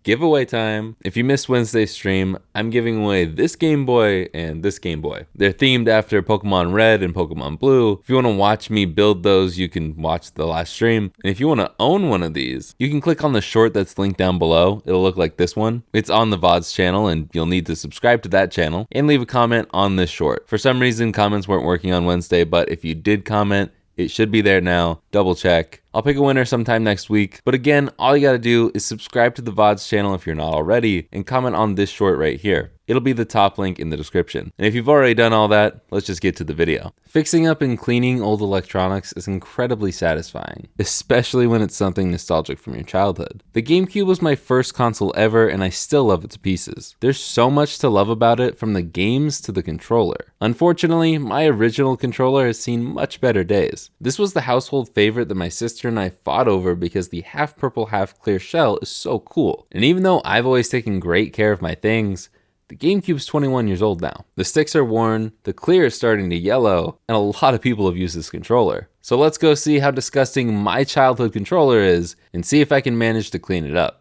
giveaway time. If you missed Wednesday's stream, I'm giving away this Game Boy and this Game Boy. They're themed after Pokemon Red and Pokemon Blue. If you want to watch me build those, you can watch the last stream. And if you want to own one of these, you can click on the short that's linked down below. It'll look like this one. It's on the VOD's channel, and you'll need to subscribe to that channel and leave a comment on this short. For some reason, comments weren't working on Wednesday, but if you did comment, it should be there now. Double check. I'll pick a winner sometime next week. But again, all you gotta do is subscribe to the VOD's channel if you're not already, and comment on this short right here. It'll be the top link in the description. And if you've already done all that, let's just get to the video. Fixing up and cleaning old electronics is incredibly satisfying, especially when it's something nostalgic from your childhood. The GameCube was my first console ever, and I still love it to pieces. There's so much to love about it, from the games to the controller. Unfortunately, my original controller has seen much better days. This was the household favorite that my sister and I fought over because the half purple, half clear shell is so cool. And even though I've always taken great care of my things, the GameCube's 21 years old now. The sticks are worn, the clear is starting to yellow, and a lot of people have used this controller. So let's go see how disgusting my childhood controller is and see if I can manage to clean it up.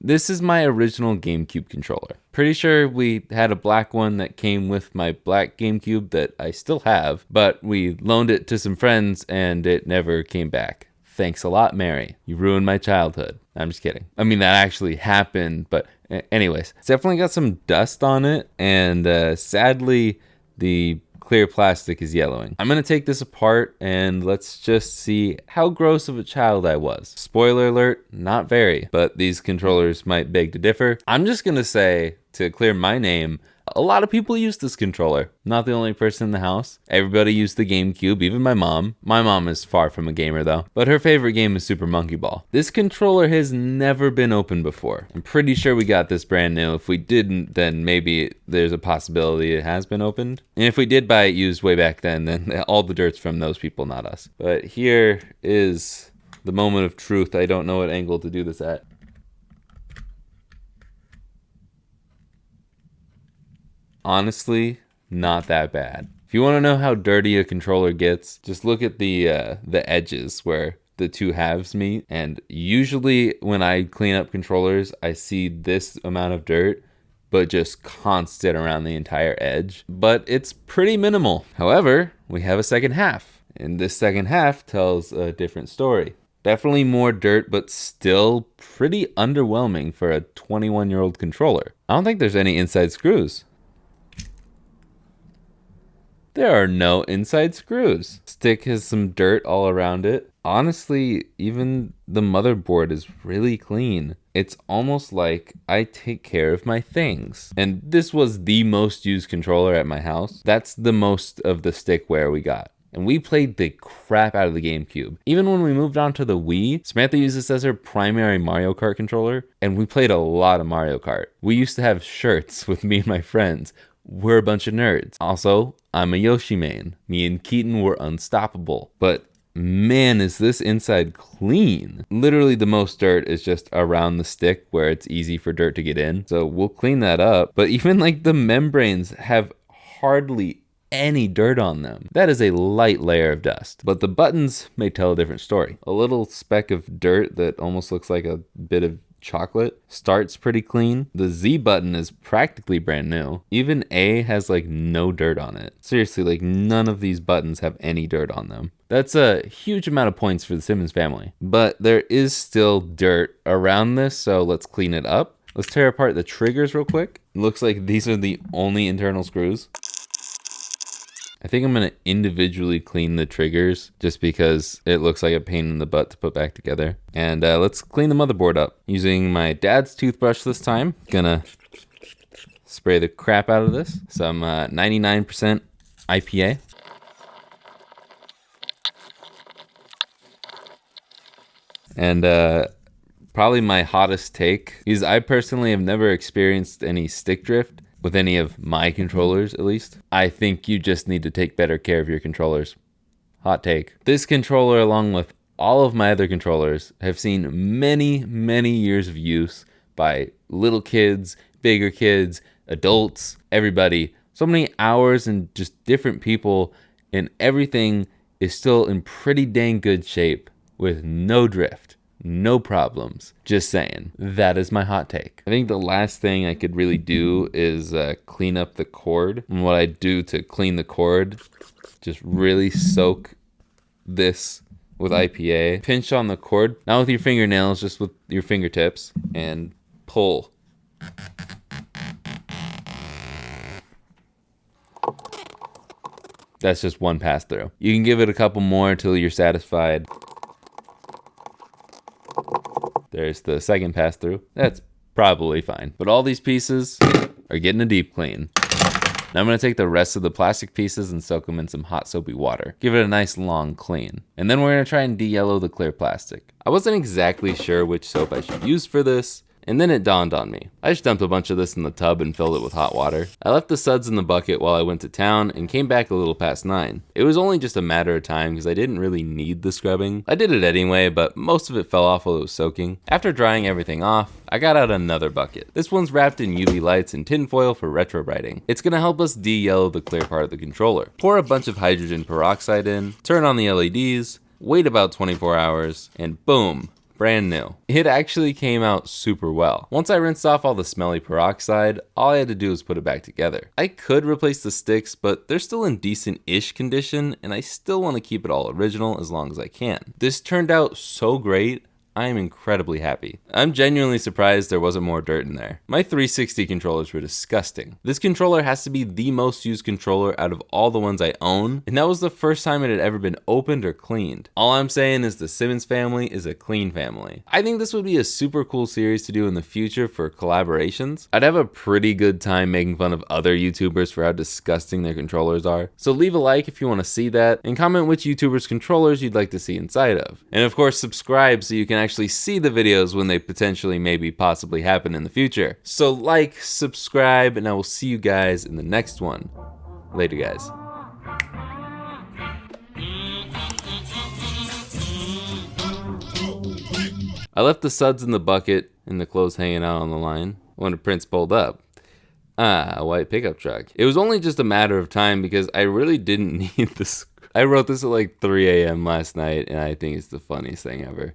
This is my original GameCube controller. Pretty sure we had a black one that came with my black GameCube that I still have, but we loaned it to some friends and it never came back. Thanks a lot, Mary. You ruined my childhood. I'm just kidding. I mean, that actually happened, but anyways, it's definitely got some dust on it, and sadly, the clear plastic is yellowing. I'm gonna take this apart and let's just see how gross of a child I was. Spoiler alert, not very, but these controllers might beg to differ. I'm just gonna say, to clear my name, a lot of people use this controller. Not the only person in the house. Everybody used the GameCube, even my mom. My mom is far from a gamer though, but her favorite game is Super Monkey Ball. This controller has never been opened before. I'm pretty sure we got this brand new. If we didn't, then maybe there's a possibility it has been opened. And if we did buy it used way back then all the dirt's from those people, not us. But here is the moment of truth. I don't know what angle to do this at. Honestly, not that bad. If you want to know how dirty a controller gets, just look at the edges where the two halves meet. And usually when I clean up controllers, I see this amount of dirt, but just constant around the entire edge. But it's pretty minimal. However, we have a second half, and this second half tells a different story. Definitely more dirt, but still pretty underwhelming for a 21-year-old controller. I don't think there's any inside screws. There are no inside screws. Stick has some dirt all around it. Honestly, even the motherboard is really clean. It's almost like I take care of my things. And this was the most used controller at my house. That's the most of the stick wear we got. And we played the crap out of the GameCube. Even when we moved on to the Wii, Samantha used this as her primary Mario Kart controller, and we played a lot of Mario Kart. We used to have shirts with me and my friends. We're a bunch of nerds. Also, I'm a Yoshi main. Me and Keaton were unstoppable. But man, is this inside clean. Literally the most dirt is just around the stick where it's easy for dirt to get in. So we'll clean that up. But even like the membranes have hardly any dirt on them. That is a light layer of dust. But the buttons may tell a different story. A little speck of dirt that almost looks like a bit of chocolate starts pretty clean. The Z button is practically brand new. Even A has like no dirt on it. Seriously, like none of these buttons have any dirt on them. That's a huge amount of points for the Simmons family. But there is still dirt around this, so let's clean it up. Let's tear apart the triggers real quick. It looks like these are the only internal screws. I think I'm going to individually clean the triggers just because it looks like a pain in the butt to put back together. And let's clean the motherboard up using my dad's toothbrush this time. Gonna spray the crap out of this. Some 99% IPA. And probably my hottest take is I personally have never experienced any stick drift with any of my controllers, at least. I think you just need to take better care of your controllers. Hot take. This controller, along with all of my other controllers, have seen many, many years of use, by little kids, bigger kids, adults, everybody. So many hours and just different people, and everything is still in pretty dang good shape with no drift, no problems. Just saying. That is my hot take. I think the last thing I could really do is clean up the cord. And what I do to clean the cord, just really soak this with IPA. Pinch on the cord, not with your fingernails, just with your fingertips, and pull. That's just one pass through. You can give it a couple more until you're satisfied. There's the second pass through. That's probably fine. But all these pieces are getting a deep clean. Now I'm going to take the rest of the plastic pieces and soak them in some hot soapy water. Give it a nice long clean. And then we're going to try and de-yellow the clear plastic. I wasn't exactly sure which soap I should use for this, and then it dawned on me. I just dumped a bunch of this in the tub and filled it with hot water. I left the suds in the bucket while I went to town and came back a little past 9. It was only just a matter of time because I didn't really need the scrubbing. I did it anyway, but most of it fell off while it was soaking. After drying everything off, I got out another bucket. This one's wrapped in UV lights and tinfoil for retro brighting. It's gonna help us de-yellow the clear part of the controller. Pour a bunch of hydrogen peroxide in, turn on the LEDs, wait about 24 hours, and boom. Brand new. It actually came out super well. Once I rinsed off all the smelly peroxide, all I had to do was put it back together. I could replace the sticks, but they're still in decent-ish condition, and I still want to keep it all original as long as I can. This turned out so great, I am incredibly happy. I'm genuinely surprised there wasn't more dirt in there. My 360 controllers were disgusting. This controller has to be the most used controller out of all the ones I own, and that was the first time it had ever been opened or cleaned. All I'm saying is the Simmons family is a clean family. I think this would be a super cool series to do in the future for collaborations. I'd have a pretty good time making fun of other YouTubers for how disgusting their controllers are. So leave a like if you want to see that, and comment which YouTubers' controllers you'd like to see inside of. And of course, subscribe so you can actually see the videos when they potentially maybe possibly happen in the future. So like, subscribe, and I will see you guys in the next one. Later, guys. I left the suds in the bucket and the clothes hanging out on the line when the Prince pulled up. A white pickup truck. It was only just a matter of time because I really didn't need this. I wrote this at like 3 a.m. last night, and I think it's the funniest thing ever.